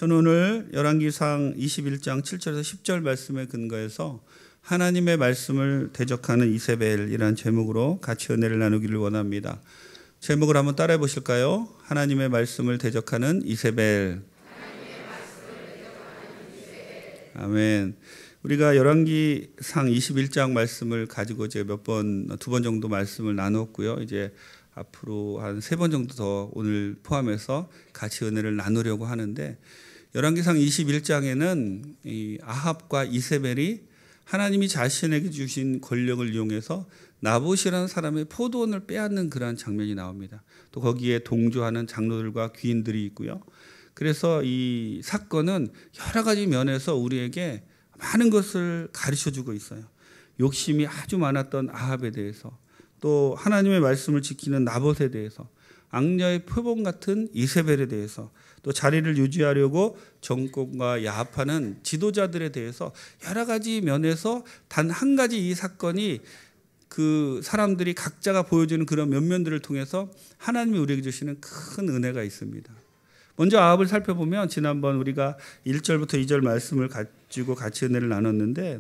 저는 오늘 열왕기상 21장 7절에서 10절 말씀에 근거해서 하나님의 말씀을 대적하는 이세벨이라는 제목으로 같이 은혜를 나누기를 원합니다. 제목을 한번 따라해 보실까요? 하나님의 말씀을 대적하는 이세벨. 아멘. 우리가 열왕기상 21장 말씀을 가지고 제가 두 번 정도 말씀을 나눴고요. 이제 앞으로 한 3번 정도 더 오늘 포함해서 같이 은혜를 나누려고 하는데, 열왕기상 21장에는 이 아합과 이세벨이 하나님이 자신에게 주신 권력을 이용해서 나봇이라는 사람의 포도원을 빼앗는 그러한 장면이 나옵니다. 또 거기에 동조하는 장로들과 귀인들이 있고요. 그래서 이 사건은 여러 가지 면에서 우리에게 많은 것을 가르쳐주고 있어요. 욕심이 아주 많았던 아합에 대해서, 또 하나님의 말씀을 지키는 나봇에 대해서, 악녀의 표본 같은 이세벨에 대해서, 또 자리를 유지하려고 정권과 야합하는 지도자들에 대해서 여러 가지 면에서 단 한 가지 이 사건이 그 사람들이 각자가 보여주는 그런 면면들을 통해서 하나님이 우리에게 주시는 큰 은혜가 있습니다. 먼저 아합을 살펴보면 지난번 우리가 1절부터 2절 말씀을 가지고 같이 은혜를 나눴는데,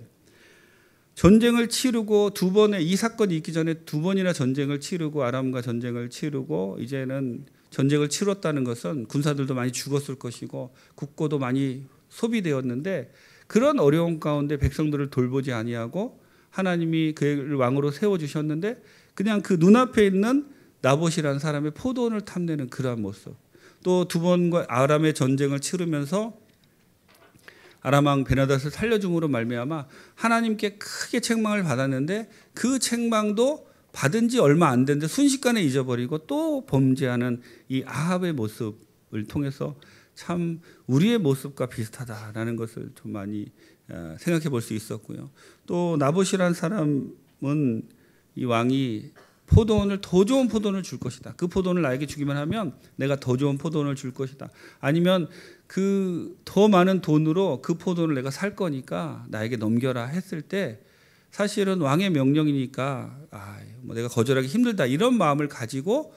전쟁을 치르고 이 사건이 있기 전에 2번이나 전쟁을 치르고 아람과 전쟁을 치르고 이제는 전쟁을 치렀다는 것은 군사들도 많이 죽었을 것이고 국고도 많이 소비되었는데, 그런 어려운 가운데 백성들을 돌보지 아니하고 하나님이 그를 왕으로 세워주셨는데 그냥 그 눈앞에 있는 나봇이라는 사람의 포도원을 탐내는 그러한 모습, 또 2번과 아람의 전쟁을 치르면서 아람 왕 베나닷을 살려줌으로 말미암아 하나님께 크게 책망을 받았는데, 그 책망도 받은 지 얼마 안 됐는데 순식간에 잊어버리고 또 범죄하는 이 아합의 모습을 통해서 참 우리의 모습과 비슷하다라는 것을 좀 많이 생각해 볼 수 있었고요. 또 나봇이라는 사람은 이 왕이 포도원을, 더 좋은 포도원을 줄 것이다. 그 포도원을 나에게 주기만 하면 내가 더 좋은 포도원을 줄 것이다. 아니면 그 더 많은 돈으로 그 포도원을 내가 살 거니까 나에게 넘겨라 했을 때, 사실은 왕의 명령이니까 내가 거절하기 힘들다 이런 마음을 가지고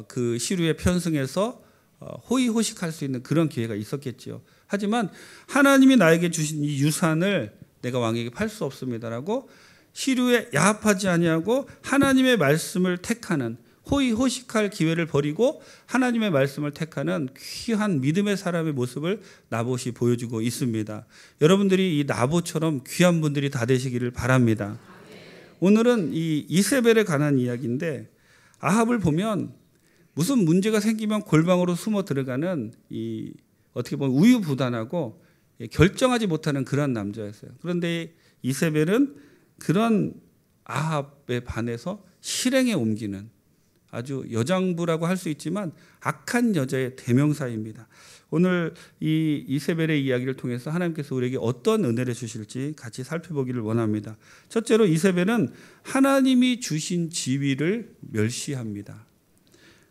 그 시루에 편승해서 호의호식할 수 있는 그런 기회가 있었겠죠. 하지만 하나님이 나에게 주신 이 유산을 내가 왕에게 팔 수 없습니다라고 시루에 야합하지 아니하고 하나님의 말씀을 택하는, 호의호식할 기회를 버리고 하나님의 말씀을 택하는 귀한 믿음의 사람의 모습을 나봇이 보여주고 있습니다. 여러분들이 이 나봇처럼 귀한 분들이 다 되시기를 바랍니다. 오늘은 이 이세벨에 관한 이야기인데, 아합을 보면 무슨 문제가 생기면 골방으로 숨어 들어가는 이 어떻게 보면 우유부단하고 결정하지 못하는 그런 남자였어요. 그런데 이세벨은 그런 아합에 반해서 실행에 옮기는 아주 여장부라고 할 수 있지만 악한 여자의 대명사입니다. 오늘 이 이세벨의 이야기를 통해서 하나님께서 우리에게 어떤 은혜를 주실지 같이 살펴보기를 원합니다. 첫째로 이세벨은 하나님이 주신 지위를 멸시합니다.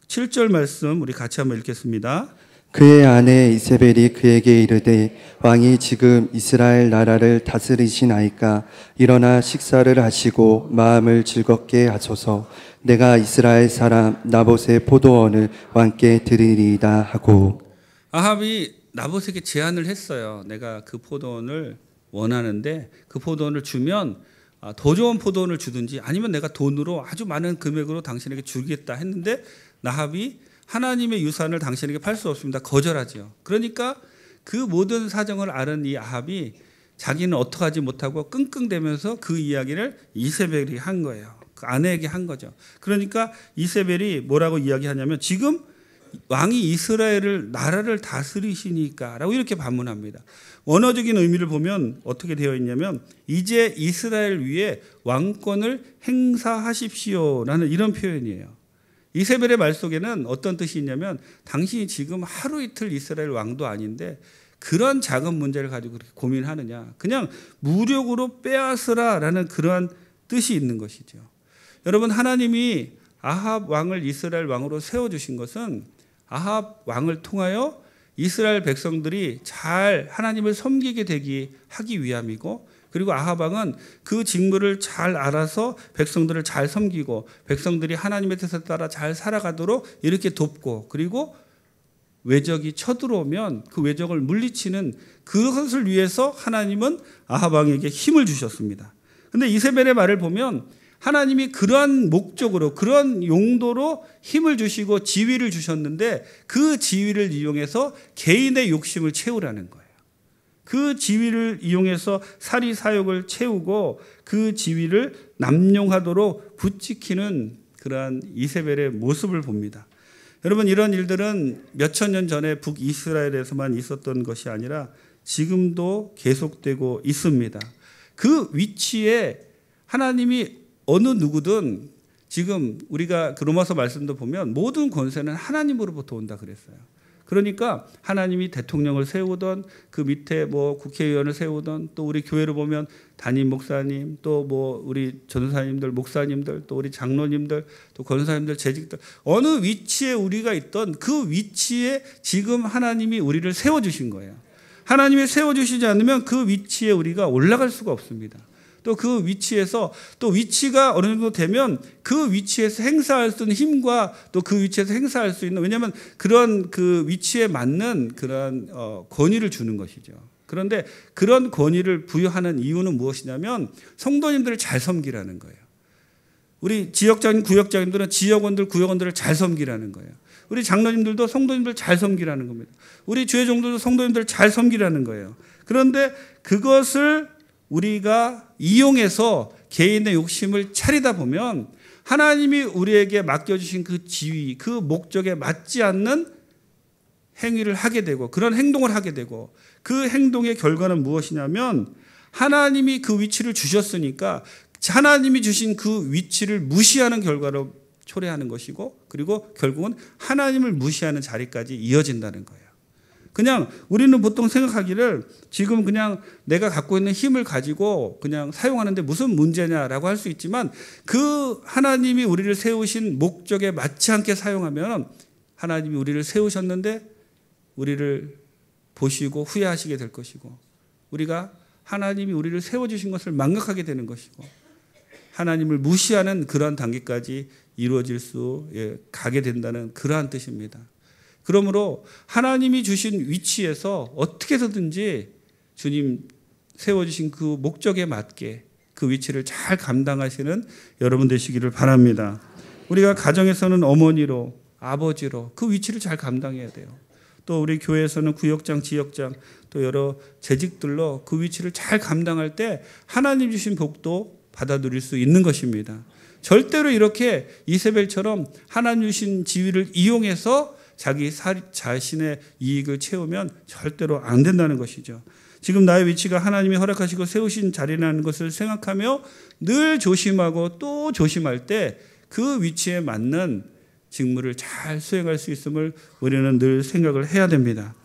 7절 말씀 우리 같이 한번 읽겠습니다. 그의 아내 이세벨이 그에게 이르되 왕이 지금 이스라엘 나라를 다스리시나이까 일어나 식사를 하시고 마음을 즐겁게 하소서. 내가 이스라엘 사람 나봇의 포도원을 왕께 드리리이다 하고. 아합이 나봇에게 제안을 했어요. 내가 그 포도원을 원하는데 그 포도원을 주면 더 좋은 포도원을 주든지 아니면 내가 돈으로 아주 많은 금액으로 당신에게 주겠다 했는데, 나합이 하나님의 유산을 당신에게 팔 수 없습니다. 거절하죠. 그러니까 그 모든 사정을 아는 이 아합이 자기는 어떡하지 못하고 끙끙대면서 그 이야기를 이세벨이 한 거예요. 그 아내에게 한 거죠. 그러니까 이세벨이 뭐라고 이야기하냐면, 지금 왕이 이스라엘을 나라를 다스리시니까 라고 이렇게 반문합니다. 원어적인 의미를 보면 어떻게 되어 있냐면, 이제 이스라엘 위에 왕권을 행사하십시오라는 이런 표현이에요. 이세벨의 말 속에는 어떤 뜻이 있냐면, 당신이 지금 하루 이틀 이스라엘 왕도 아닌데 그런 작은 문제를 가지고 그렇게 고민하느냐, 그냥 무력으로 빼앗으라라는 그러한 뜻이 있는 것이죠. 여러분, 하나님이 아합 왕을 이스라엘 왕으로 세워주신 것은 아합 왕을 통하여 이스라엘 백성들이 잘 하나님을 섬기게 하기 위함이고, 그리고 아합 왕은 그 직무를 잘 알아서 백성들을 잘 섬기고 백성들이 하나님의 뜻에 따라 잘 살아가도록 이렇게 돕고, 그리고 외적이 쳐들어오면 그 외적을 물리치는 그것을 위해서 하나님은 아합 왕에게 힘을 주셨습니다. 그런데 이세벨의 말을 보면 하나님이 그러한 목적으로 그런 용도로 힘을 주시고 지위를 주셨는데 그 지위를 이용해서 개인의 욕심을 채우라는 거예요. 그 지위를 이용해서 사리 사욕을 채우고 그 지위를 남용하도록 부추기는 그러한 이세벨의 모습을 봅니다. 여러분, 이런 일들은 몇천 년 전에 북이스라엘에서만 있었던 것이 아니라 지금도 계속되고 있습니다. 그 위치에 하나님이 어느 누구든 지금 우리가 그 로마서 말씀도 보면 모든 권세는 하나님으로부터 온다 그랬어요. 그러니까 하나님이 대통령을 세우던 그 밑에 뭐 국회의원을 세우던 또 우리 교회를 보면 담임 목사님 또 뭐 우리 전사님들 목사님들 또 우리 장로님들 또 권사님들 재직들 어느 위치에 우리가 있던 그 위치에 지금 하나님이 우리를 세워주신 거예요. 하나님이 세워주시지 않으면 그 위치에 우리가 올라갈 수가 없습니다. 또 그 위치에서 또 위치가 어느 정도 되면 그 위치에서 행사할 수 있는 힘과 또 그 위치에서 행사할 수 있는 왜냐하면 그런 그 위치에 맞는 그런 권위를 주는 것이죠. 그런데 그런 권위를 부여하는 이유는 무엇이냐면 성도님들을 잘 섬기라는 거예요. 우리 지역장님, 구역장님들은 지역원들, 구역원들을 잘 섬기라는 거예요. 우리 장로님들도 성도님들 잘 섬기라는 겁니다. 우리 주회종들도 성도님들을 잘 섬기라는 거예요. 그런데 그것을 우리가 이용해서 개인의 욕심을 차리다 보면 하나님이 우리에게 맡겨주신 그 지위, 그 목적에 맞지 않는 행위를 하게 되고 그런 행동을 하게 되고 그 행동의 결과는 무엇이냐면 하나님이 그 위치를 주셨으니까 하나님이 주신 그 위치를 무시하는 결과로 초래하는 것이고 그리고 결국은 하나님을 무시하는 자리까지 이어진다는 거예요. 그냥 우리는 보통 생각하기를 지금 그냥 내가 갖고 있는 힘을 가지고 그냥 사용하는데 무슨 문제냐라고 할 수 있지만 그 하나님이 우리를 세우신 목적에 맞지 않게 사용하면 하나님이 우리를 세우셨는데 우리를 보시고 후회하시게 될 것이고 우리가 하나님이 우리를 세워주신 것을 망각하게 되는 것이고 하나님을 무시하는 그러한 단계까지 이루어질 수 가게 된다는 그러한 뜻입니다. 그러므로 하나님이 주신 위치에서 어떻게 해서든지 주님 세워주신 그 목적에 맞게 그 위치를 잘 감당하시는 여러분 되시기를 바랍니다. 우리가 가정에서는 어머니로 아버지로 그 위치를 잘 감당해야 돼요. 또 우리 교회에서는 구역장, 지역장 또 여러 재직들로 그 위치를 잘 감당할 때 하나님 주신 복도 받아 누릴 수 있는 것입니다. 절대로 이렇게 이세벨처럼 하나님 주신 지위를 이용해서 자기 자신의 이익을 채우면 절대로 안 된다는 것이죠. 지금 나의 위치가 하나님이 허락하시고 세우신 자리라는 것을 생각하며 늘 조심하고 또 조심할 때 그 위치에 맞는 직무를 잘 수행할 수 있음을 우리는 늘 생각을 해야 됩니다.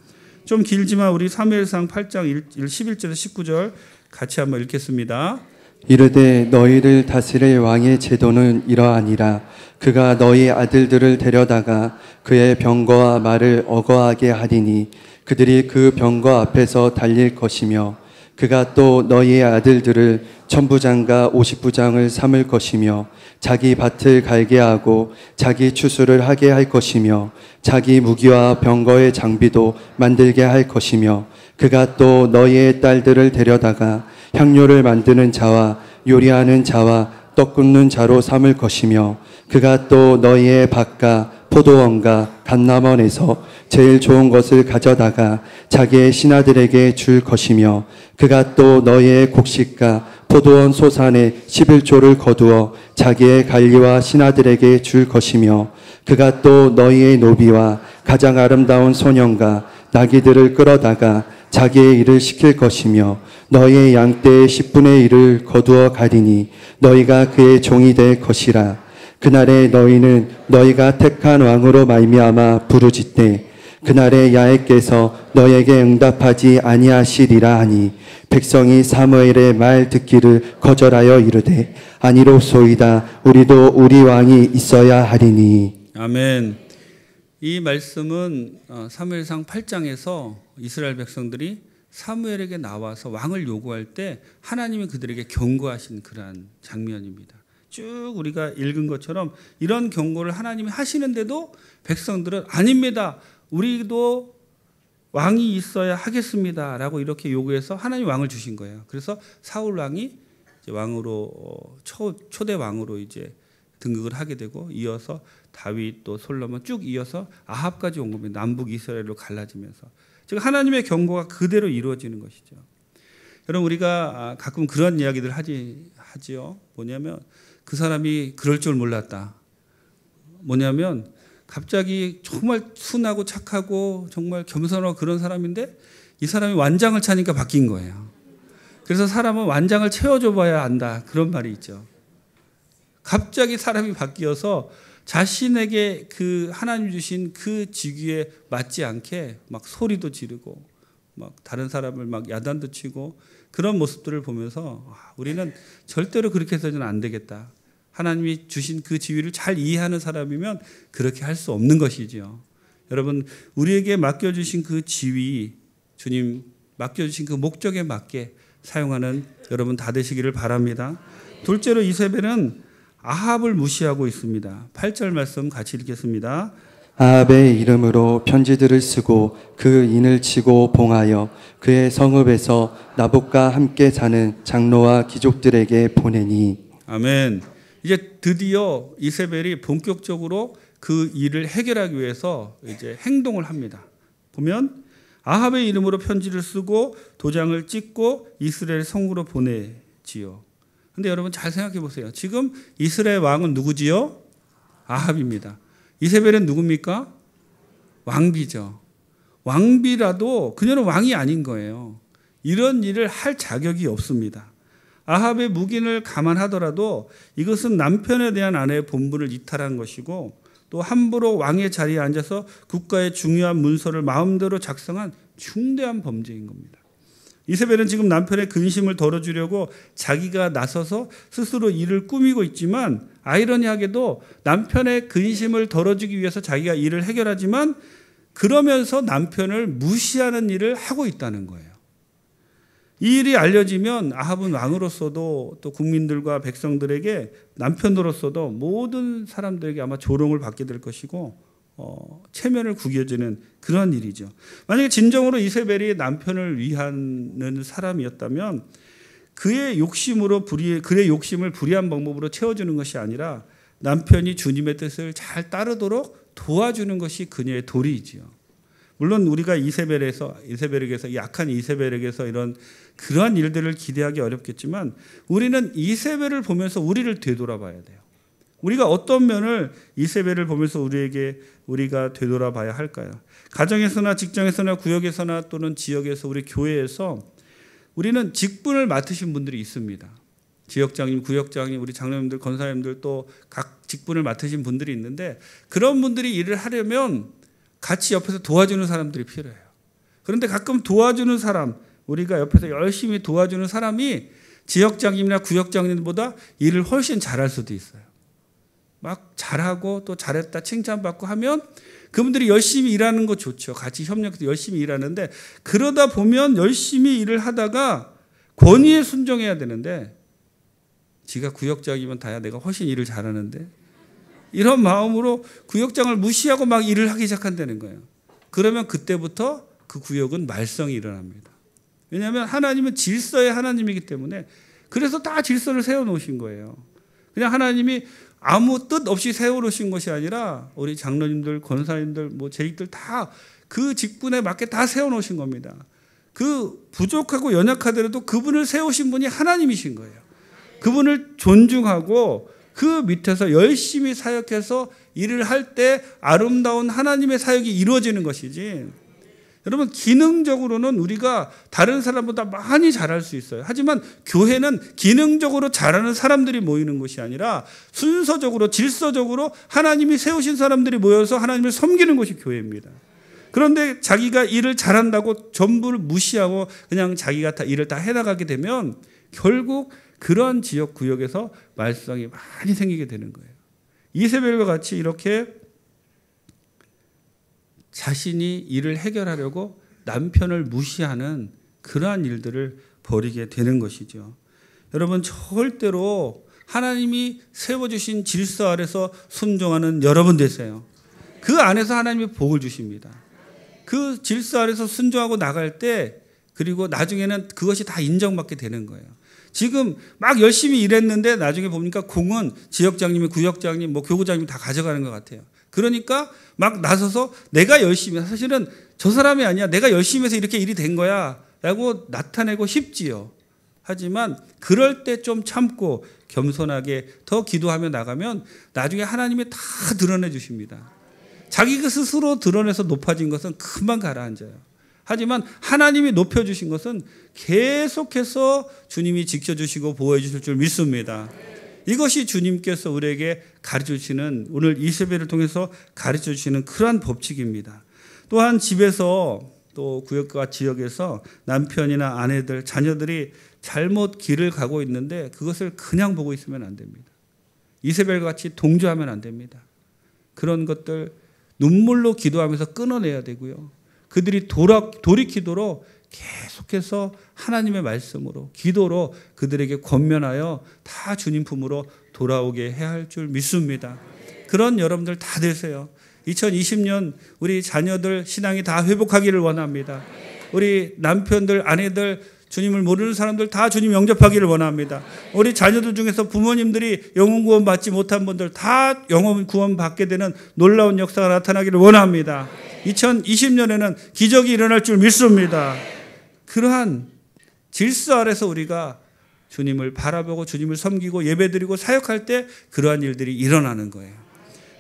좀 길지만 우리 사무엘상 8장 11절에서 19절 같이 한번 읽겠습니다. 이르되 너희를 다스릴 왕의 제도는 이러하니라. 그가 너희 아들들을 데려다가 그의 병거와 말을 어거하게 하리니 그들이 그 병거 앞에서 달릴 것이며 그가 또 너희의 아들들을 천부장과 50부장을 삼을 것이며 자기 밭을 갈게 하고 자기 추수를 하게 할 것이며 자기 무기와 병거의 장비도 만들게 할 것이며 그가 또 너희의 딸들을 데려다가 향료를 만드는 자와 요리하는 자와 떡 굽는 자로 삼을 것이며 그가 또 너희의 밭과 포도원과 감람원에서 제일 좋은 것을 가져다가 자기의 신하들에게 줄 것이며 그가 또 너희의 곡식과 포도원 소산의 11조를 거두어 자기의 관리와 신하들에게 줄 것이며 그가 또 너희의 노비와 가장 아름다운 소년과 나귀들을 끌어다가 자기의 일을 시킬 것이며 너희의 양떼의 10분의 1을 거두어 가리니 너희가 그의 종이 될 것이라. 그날에 너희는 너희가 택한 왕으로 말미암아 부르짖되 그날에 야훼께서 너희에게 응답하지 아니하시리라 하니 백성이 사무엘의 말 듣기를 거절하여 이르되 아니로소이다. 우리도 우리 왕이 있어야 하리니. 아멘. 이 말씀은 사무엘상 8장에서 이스라엘 백성들이 사무엘에게 나와서 왕을 요구할 때 하나님이 그들에게 경고하신 그러한 장면입니다. 쭉 우리가 읽은 것처럼 이런 경고를 하나님이 하시는데도 백성들은 아닙니다. 우리도 왕이 있어야 하겠습니다라고 이렇게 요구해서 하나님 왕을 주신 거예요. 그래서 사울 왕이 이제 왕으로 초대 왕으로 이제 등극을 하게 되고 이어서 다윗 또 솔로몬 쭉 이어서 아합까지 온 겁니다. 남북 이스라엘로 갈라지면서 즉 하나님의 경고가 그대로 이루어지는 것이죠. 여러분 우리가 가끔 그런 이야기들 하지요. 뭐냐면 그 사람이 그럴 줄 몰랐다. 뭐냐면 갑자기 정말 순하고 착하고 정말 겸손하고 그런 사람인데 이 사람이 완장을 차니까 바뀐 거예요. 그래서 사람은 완장을 채워줘 봐야 안다. 그런 말이 있죠. 갑자기 사람이 바뀌어서 자신에게 그 하나님 주신 그 직위에 맞지 않게 막 소리도 지르고 막 다른 사람을 막 야단도 치고 그런 모습들을 보면서 우리는 절대로 그렇게 해서는 안 되겠다. 하나님이 주신 그 지위를 잘 이해하는 사람이면 그렇게 할 수 없는 것이지요. 여러분 우리에게 맡겨주신 그 지위, 주님 맡겨주신 그 목적에 맞게 사용하는 여러분 다 되시기를 바랍니다. 둘째로 이세벨은 아합을 무시하고 있습니다. 8절 말씀 같이 읽겠습니다. 아합의 이름으로 편지들을 쓰고 그 인을 치고 봉하여 그의 성읍에서 나봇과 함께 사는 장로와 귀족들에게 보내니. 아멘. 이제 드디어 이세벨이 본격적으로 그 일을 해결하기 위해서 이제 행동을 합니다. 보면 아합의 이름으로 편지를 쓰고 도장을 찍고 이스라엘 성으로 보내지요. 근데 여러분 잘 생각해 보세요. 지금 이스라엘 왕은 누구지요? 아합입니다. 이세벨은 누굽니까? 왕비죠. 왕비라도 그녀는 왕이 아닌 거예요. 이런 일을 할 자격이 없습니다. 아합의 묵인을 감안하더라도 이것은 남편에 대한 아내의 본분을 이탈한 것이고 또 함부로 왕의 자리에 앉아서 국가의 중요한 문서를 마음대로 작성한 중대한 범죄인 겁니다. 이세벨은 지금 남편의 근심을 덜어주려고 자기가 나서서 스스로 일을 꾸미고 있지만 아이러니하게도 남편의 근심을 덜어주기 위해서 자기가 일을 해결하지만 그러면서 남편을 무시하는 일을 하고 있다는 거예요. 이 일이 알려지면 아합은 왕으로서도 또 국민들과 백성들에게 남편으로서도 모든 사람들에게 아마 조롱을 받게 될 것이고 체면을 구겨지는 그런 일이죠. 만약에 진정으로 이세벨이 남편을 위하는 사람이었다면 그의 욕심을 불의한 방법으로 채워주는 것이 아니라 남편이 주님의 뜻을 잘 따르도록 도와주는 것이 그녀의 도리이지요. 물론 우리가 이세벨에게서 약한 이세벨에게서 그러한 일들을 기대하기 어렵겠지만 우리는 이세벨을 보면서 우리를 되돌아봐야 돼요. 우리가 어떤 면을 이세벨을 보면서 우리가 되돌아봐야 할까요? 가정에서나 직장에서나 구역에서나 또는 지역에서 우리 교회에서 우리는 직분을 맡으신 분들이 있습니다. 지역장님, 구역장님, 우리 장로님들, 권사님들 또 각 직분을 맡으신 분들이 있는데 그런 분들이 일을 하려면 같이 옆에서 도와주는 사람들이 필요해요. 그런데 가끔 도와주는 사람, 우리가 옆에서 열심히 도와주는 사람이 지역장님이나 구역장님보다 일을 훨씬 잘할 수도 있어요. 막 잘하고 또 잘했다 칭찬받고 하면 그분들이 열심히 일하는 거 좋죠. 같이 협력해서 열심히 일하는데 그러다 보면 열심히 일을 하다가 권위에 순종해야 되는데 지가 구역장이면 다야 내가 훨씬 일을 잘하는데 이런 마음으로 구역장을 무시하고 막 일을 하기 시작한다는 거예요. 그러면 그때부터 그 구역은 말썽이 일어납니다. 왜냐하면 하나님은 질서의 하나님이기 때문에 그래서 다 질서를 세워놓으신 거예요. 그냥 하나님이 아무 뜻 없이 세워놓으신 것이 아니라 우리 장로님들, 권사님들, 재직들 다 그 직분에 맞게 다 세워놓으신 겁니다. 그 부족하고 연약하더라도 그분을 세우신 분이 하나님이신 거예요. 그분을 존중하고 그 밑에서 열심히 사역해서 일을 할 때 아름다운 하나님의 사역이 이루어지는 것이지. 여러분 기능적으로는 우리가 다른 사람보다 많이 잘할 수 있어요. 하지만 교회는 기능적으로 잘하는 사람들이 모이는 것이 아니라 순서적으로 질서적으로 하나님이 세우신 사람들이 모여서 하나님을 섬기는 것이 교회입니다. 그런데 자기가 일을 잘한다고 전부를 무시하고 그냥 자기가 일을 다 해나가게 되면 결국 그런 지역 구역에서 말썽이 많이 생기게 되는 거예요. 이세벨과 같이 이렇게 자신이 일을 해결하려고 남편을 무시하는 그러한 일들을 벌이게 되는 것이죠. 여러분 절대로 하나님이 세워주신 질서 아래서 순종하는 여러분 되세요. 그 안에서 하나님이 복을 주십니다. 그 질서 아래서 순종하고 나갈 때 그리고 나중에는 그것이 다 인정받게 되는 거예요. 지금 막 열심히 일했는데 나중에 보니까 공은 지역장님이, 구역장님, 교구장님이 다 가져가는 것 같아요. 그러니까 막 나서서 내가 열심히, 사실은 저 사람이 아니야, 내가 열심히 해서 이렇게 일이 된 거야 라고 나타내고 싶지요. 하지만 그럴 때 좀 참고 겸손하게 더 기도하며 나가면 나중에 하나님이 다 드러내 주십니다. 자기가 스스로 드러내서 높아진 것은 금방 가라앉아요. 하지만 하나님이 높여주신 것은 계속해서 주님이 지켜주시고 보호해 주실 줄 믿습니다. 이것이 주님께서 우리에게 가르쳐주시는, 오늘 이세벨을 통해서 가르쳐주시는 그러한 법칙입니다. 또한 집에서 또 구역과 지역에서 남편이나 아내들, 자녀들이 잘못 길을 가고 있는데 그것을 그냥 보고 있으면 안 됩니다. 이세벨과 같이 동조하면 안 됩니다. 그런 것들 눈물로 기도하면서 끊어내야 되고요. 그들이 돌이키도록 계속해서 하나님의 말씀으로, 기도로 그들에게 권면하여 다 주님 품으로 돌아오게 해야 할 줄 믿습니다. 그런 여러분들 다 되세요. 2020년 우리 자녀들 신앙이 다 회복하기를 원합니다. 우리 남편들, 아내들, 주님을 모르는 사람들 다 주님 영접하기를 원합니다. 우리 자녀들 중에서 부모님들이 영혼 구원 받지 못한 분들 다 영혼 구원 받게 되는 놀라운 역사가 나타나기를 원합니다. 2020년에는 기적이 일어날 줄 믿습니다. 그러한 질서 아래서 우리가 주님을 바라보고 주님을 섬기고 예배드리고 사역할 때 그러한 일들이 일어나는 거예요.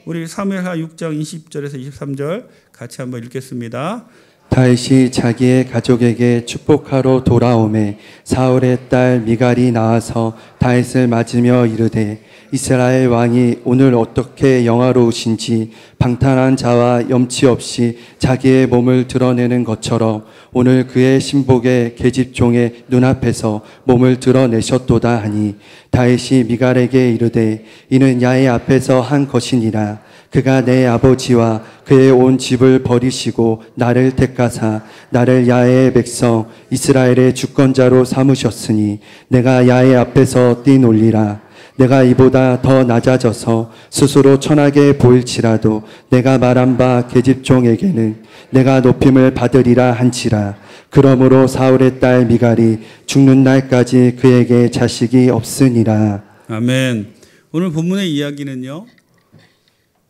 우리 사무엘하 6장 20절에서 23절 같이 한번 읽겠습니다. 다윗이 자기의 가족에게 축복하러 돌아오매 사울의 딸 미갈이 나와서 다윗을 맞으며 이르되 이스라엘 왕이 오늘 어떻게 영화로우신지 방탕한 자와 염치 없이 자기의 몸을 드러내는 것처럼 오늘 그의 신복의 계집종의 눈앞에서 몸을 드러내셨도다 하니 다윗이 미갈에게 이르되 이는 야훼 앞에서 한 것이니라. 그가 내 아버지와 그의 온 집을 버리시고 나를 택하사 나를 야훼의 백성 이스라엘의 주권자로 삼으셨으니 내가 야훼 앞에서 뛰놀리라. 내가 이보다 더 낮아져서 스스로 천하게 보일지라도 내가 말한 바 계집종에게는 내가 높임을 받으리라 한치라. 그러므로 사울의 딸 미갈이 죽는 날까지 그에게 자식이 없으니라. 아멘. 오늘 본문의 이야기는요,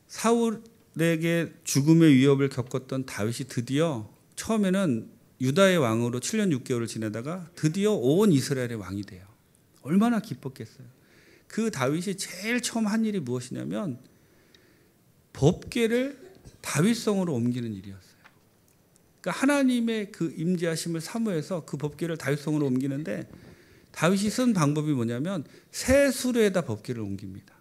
사울에게 죽음의 위협을 겪었던 다윗이 드디어 처음에는 유다의 왕으로 7년 6개월을 지내다가 드디어 온 이스라엘의 왕이 돼요. 얼마나 기뻤겠어요. 그 다윗이 제일 처음 한 일이 무엇이냐면 법궤를 다윗성으로 옮기는 일이었어요. 그러니까 하나님의 그 임재하심을 사모해서 그 법궤를 다윗성으로 옮기는데 다윗이 쓴 방법이 뭐냐면 새 수레에다 법궤를 옮깁니다.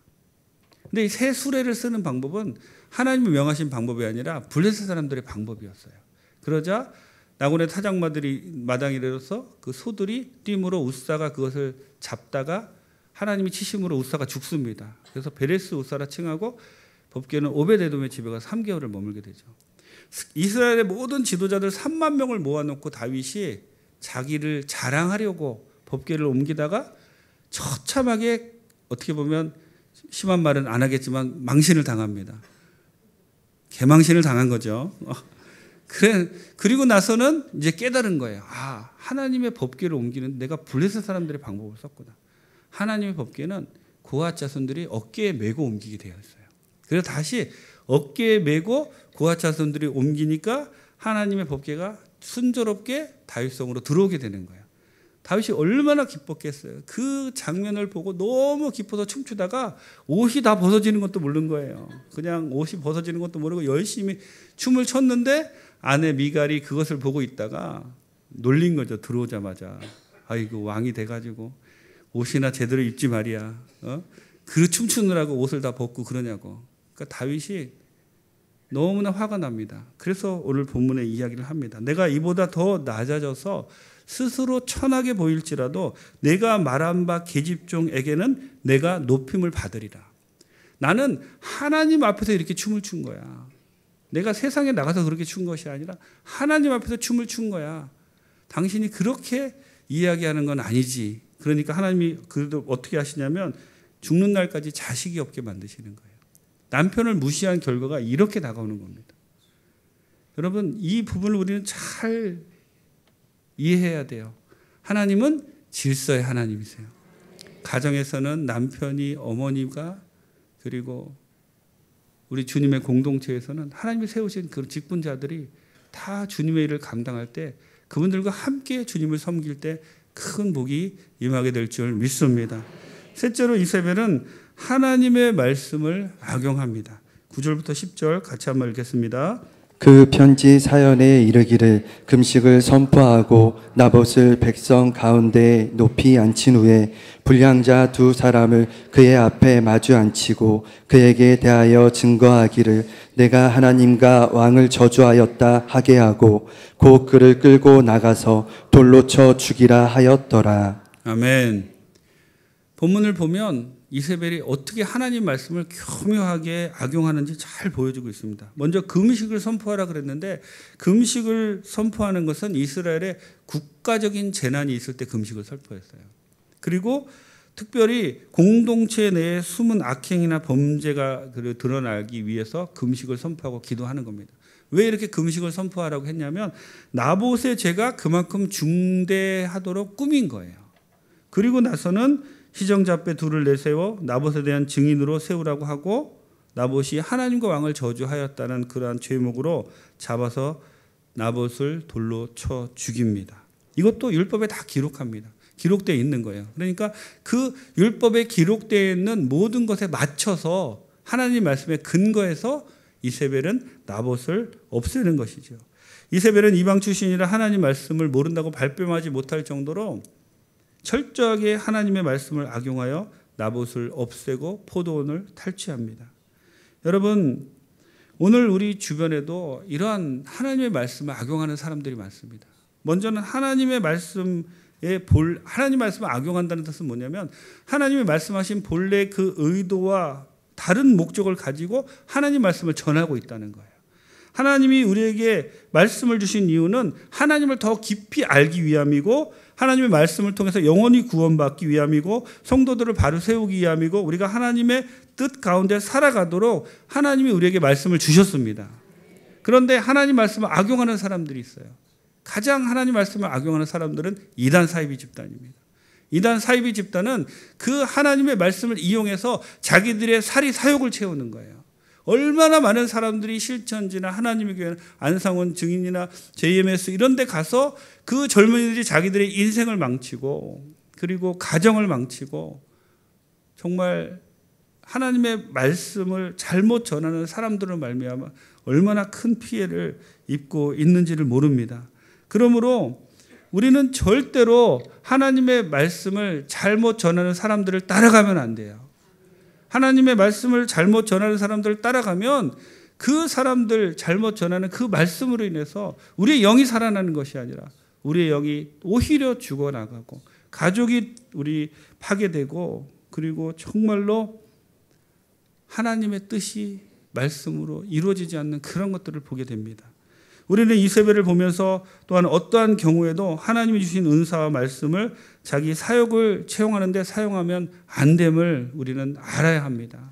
근데 이 새 수레를 쓰는 방법은 하나님이 명하신 방법이 아니라 블레셋 사람들의 방법이었어요. 그러자 나곤의 타작마들이 마당에 이르러서 그 소들이 띠므로 우사가 그것을 잡다가 하나님이 치심으로 우사가 죽습니다. 그래서 베레스 우사라 칭하고 법궤는 오베데돔의 집에 가서 3개월을 머물게 되죠. 이스라엘의 모든 지도자들 3만 명을 모아놓고 다윗이 자기를 자랑하려고 법궤를 옮기다가 처참하게, 어떻게 보면 심한 말은 안 하겠지만 망신을 당합니다. 개망신을 당한 거죠. 그리고 나서는 이제 깨달은 거예요. 아, 하나님의 법궤를 옮기는 내가 블레셋 사람들의 방법을 썼구나. 하나님의 법궤는 고핫 자손들이 어깨에 메고 옮기게 되어 있어요. 그래서 다시 어깨에 메고 고핫 자손들이 옮기니까 하나님의 법궤가 순조롭게 다윗성으로 들어오게 되는 거예요. 다윗이 얼마나 기뻤겠어요. 그 장면을 보고 너무 기뻐서 춤추다가 옷이 다 벗어지는 것도 모르는 거예요. 그냥 옷이 벗어지는 것도 모르고 열심히 춤을 췄는데 아내 미갈이 그것을 보고 있다가 놀린 거죠. 들어오자마자. 아이고, 왕이 돼가지고 옷이나 제대로 입지 말이야. 그 춤추느라고 옷을 다 벗고 그러냐고. 그러니까 다윗이 너무나 화가 납니다. 그래서 오늘 본문에 이야기를 합니다. 내가 이보다 더 낮아져서 스스로 천하게 보일지라도 내가 말한 바 계집종에게는 내가 높임을 받으리라. 나는 하나님 앞에서 이렇게 춤을 춘 거야. 내가 세상에 나가서 그렇게 춘 것이 아니라 하나님 앞에서 춤을 춘 거야. 당신이 그렇게 이야기하는 건 아니지. 그러니까 하나님이 그래도 어떻게 하시냐면 죽는 날까지 자식이 없게 만드시는 거예요. 남편을 무시한 결과가 이렇게 다가오는 겁니다. 여러분, 이 부분을 우리는 잘 이해해야 돼요. 하나님은 질서의 하나님이세요. 가정에서는 남편이, 어머니가, 그리고 우리 주님의 공동체에서는 하나님이 세우신 그 직분자들이 다 주님의 일을 감당할 때 그분들과 함께 주님을 섬길 때 큰 복이 임하게 될 줄 믿습니다. 셋째로 이세벨은 하나님의 말씀을 악용합니다. 9절부터 10절 같이 한번 읽겠습니다. 그 편지 사연에 이르기를 금식을 선포하고 나봇을 백성 가운데 높이 앉힌 후에 불량자 두 사람을 그의 앞에 마주 앉히고 그에게 대하여 증거하기를 내가 하나님과 왕을 저주하였다 하게 하고 곧 그를 끌고 나가서 돌로 쳐 죽이라 하였더라. 아멘. 본문을 보면 이세벨이 어떻게 하나님 말씀을 교묘하게 악용하는지 잘 보여주고 있습니다. 먼저 금식을 선포하라 그랬는데 금식을 선포하는 것은 이스라엘의 국가적인 재난이 있을 때 금식을 선포했어요. 그리고 특별히 공동체 내에 숨은 악행이나 범죄가 드러나기 위해서 금식을 선포하고 기도하는 겁니다. 왜 이렇게 금식을 선포하라고 했냐면 나봇의 죄가 그만큼 중대하도록 꾸민 거예요. 그리고 나서는 시정잡배 둘을 내세워 나봇에 대한 증인으로 세우라고 하고 나봇이 하나님과 왕을 저주하였다는 그러한 죄목으로 잡아서 나봇을 돌로 쳐 죽입니다. 이것도 율법에 다 기록합니다. 기록되어 있는 거예요. 그러니까 그 율법에 기록되어 있는 모든 것에 맞춰서 하나님 말씀에 근거해서 이세벨은 나봇을 없애는 것이죠. 이세벨은 이방 출신이라 하나님 말씀을 모른다고 발뺌하지 못할 정도로 철저하게 하나님의 말씀을 악용하여 나봇을 없애고 포도원을 탈취합니다. 여러분, 오늘 우리 주변에도 이러한 하나님의 말씀을 악용하는 사람들이 많습니다. 먼저는 하나님 말씀을 악용한다는 뜻은 뭐냐면 하나님이 말씀하신 본래 그 의도와 다른 목적을 가지고 하나님 말씀을 전하고 있다는 거예요. 하나님이 우리에게 말씀을 주신 이유는 하나님을 더 깊이 알기 위함이고 하나님의 말씀을 통해서 영원히 구원받기 위함이고 성도들을 바로 세우기 위함이고 우리가 하나님의 뜻 가운데 살아가도록 하나님이 우리에게 말씀을 주셨습니다. 그런데 하나님 말씀을 악용하는 사람들이 있어요. 가장 하나님 말씀을 악용하는 사람들은 이단 사이비 집단입니다. 이단 사이비 집단은 그 하나님의 말씀을 이용해서 자기들의 사리 사욕을 채우는 거예요. 얼마나 많은 사람들이 실천지나 하나님의 교회 안상원 증인이나 JMS 이런 데 가서 그 젊은이들이 자기들의 인생을 망치고 그리고 가정을 망치고 정말 하나님의 말씀을 잘못 전하는 사람들을 말미암아 얼마나 큰 피해를 입고 있는지를 모릅니다. 그러므로 우리는 절대로 하나님의 말씀을 잘못 전하는 사람들을 따라가면 안 돼요. 하나님의 말씀을 잘못 전하는 사람들을 따라가면 그 사람들 잘못 전하는 그 말씀으로 인해서 우리의 영이 살아나는 것이 아니라 우리의 영이 오히려 죽어나가고 가족이 우리 파괴되고 그리고 정말로 하나님의 뜻이 말씀으로 이루어지지 않는 그런 것들을 보게 됩니다. 우리는 이세벨을 보면서 또한 어떠한 경우에도 하나님이 주신 은사와 말씀을 자기 사역을 채용하는 데 사용하면 안 됨을 우리는 알아야 합니다.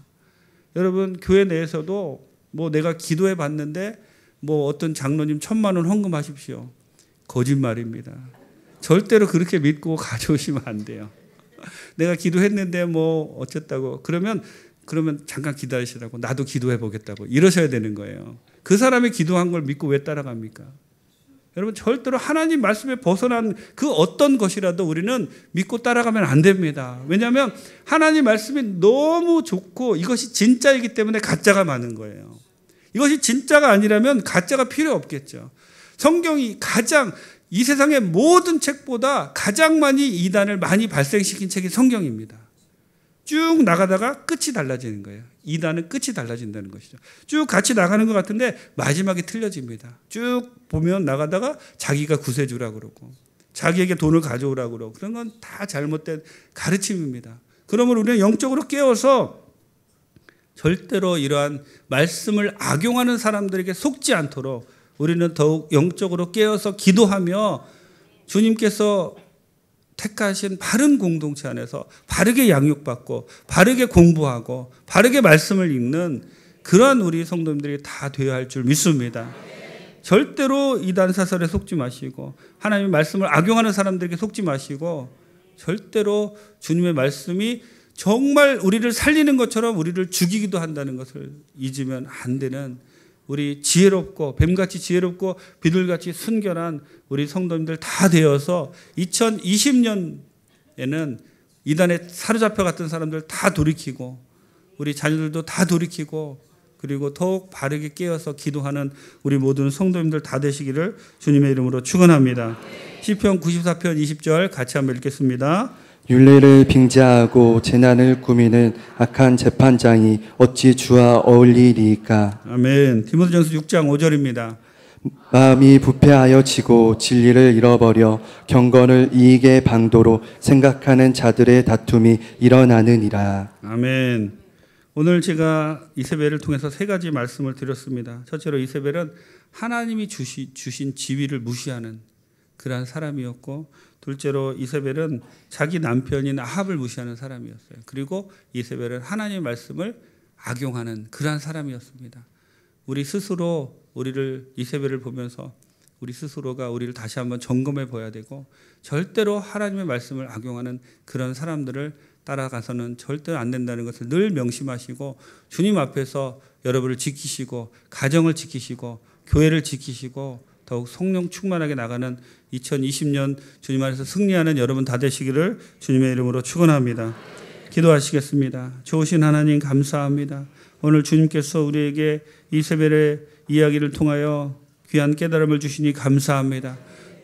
여러분, 교회 내에서도 내가 기도해 봤는데 어떤 장로님 1,000만 원 헌금하십시오. 거짓말입니다. 절대로 그렇게 믿고 가져오시면 안 돼요. 내가 기도했는데 어쨌다고 그러면 잠깐 기다리시라고 나도 기도해 보겠다고 이러셔야 되는 거예요. 그 사람이 기도한 걸 믿고 왜 따라갑니까? 여러분, 절대로 하나님 말씀에 벗어난 그 어떤 것이라도 우리는 믿고 따라가면 안 됩니다. 왜냐하면 하나님 말씀이 너무 좋고 이것이 진짜이기 때문에 가짜가 많은 거예요. 이것이 진짜가 아니라면 가짜가 필요 없겠죠. 성경이 이 세상의 모든 책보다 가장 많이 이단을 많이 발생시킨 책이 성경입니다. 쭉 나가다가 끝이 달라지는 거예요. 이단은 끝이 달라진다는 것이죠. 쭉 같이 나가는 것 같은데 마지막에 틀려집니다. 쭉 보면 나가다가 자기가 구세주라고 그러고 자기에게 돈을 가져오라고 그러고 그런 건 다 잘못된 가르침입니다. 그러므로 우리는 영적으로 깨워서 절대로 이러한 말씀을 악용하는 사람들에게 속지 않도록 우리는 더욱 영적으로 깨어서 기도하며 주님께서 택하신 바른 공동체 안에서 바르게 양육받고 바르게 공부하고 바르게 말씀을 읽는 그러한 우리 성도님들이 다 되어야 할 줄 믿습니다. 절대로 이단 사설에 속지 마시고 하나님의 말씀을 악용하는 사람들에게 속지 마시고 절대로 주님의 말씀이 정말 우리를 살리는 것처럼 우리를 죽이기도 한다는 것을 잊으면 안 되는 우리 지혜롭고 뱀같이 지혜롭고 비둘같이 순결한 우리 성도님들 다 되어서 2020년에는 이단에 사로잡혀 갔던 사람들 다 돌이키고 우리 자녀들도 다 돌이키고 그리고 더욱 바르게 깨어서 기도하는 우리 모든 성도님들 다 되시기를 주님의 이름으로 축원합니다. 시편 94편 20절 같이 한번 읽겠습니다. 율례를 빙자하고 재난을 꾸미는 악한 재판장이 어찌 주와 어울리리이까. 아멘. 디모데전서 6장 5절입니다. 마음이 부패하여 지고 진리를 잃어버려 경건을 이익의 방도로 생각하는 자들의 다툼이 일어나느니라. 아멘. 오늘 제가 이세벨을 통해서 세 가지 말씀을 드렸습니다. 첫째로 이세벨은 하나님이 주신 지위를 무시하는 그러한 사람이었고, 둘째로 이세벨은 자기 남편인 아합을 무시하는 사람이었어요. 그리고 이세벨은 하나님의 말씀을 악용하는 그러한 사람이었습니다. 우리 스스로 이세벨을 보면서 우리 스스로가 우리를 다시 한번 점검해 봐야 되고, 절대로 하나님의 말씀을 악용하는 그런 사람들을 따라가서는 절대로 안 된다는 것을 늘 명심하시고 주님 앞에서 여러분을 지키시고 가정을 지키시고 교회를 지키시고 더욱 성령 충만하게 나가는 2020년 주님 안에서 승리하는 여러분 다 되시기를 주님의 이름으로 축원합니다. 기도하시겠습니다. 좋으신 하나님 감사합니다. 오늘 주님께서 우리에게 이세벨의 이야기를 통하여 귀한 깨달음을 주시니 감사합니다.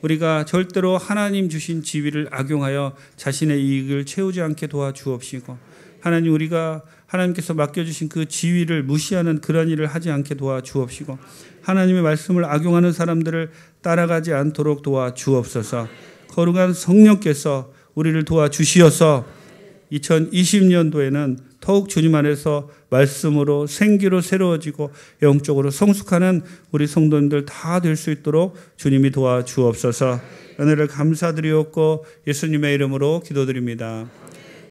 우리가 절대로 하나님 주신 지위를 악용하여 자신의 이익을 채우지 않게 도와주옵시고, 하나님 우리가 하나님께서 맡겨주신 그 지위를 무시하는 그런 일을 하지 않게 도와주옵시고, 하나님의 말씀을 악용하는 사람들을 따라가지 않도록 도와주옵소서. 거룩한 성령께서 우리를 도와주시어서 2020년도에는 더욱 주님 안에서 말씀으로 생기로 새로워지고 영적으로 성숙하는 우리 성도님들 다 될 수 있도록 주님이 도와주옵소서. 은혜를 감사드리옵고 예수님의 이름으로 기도드립니다.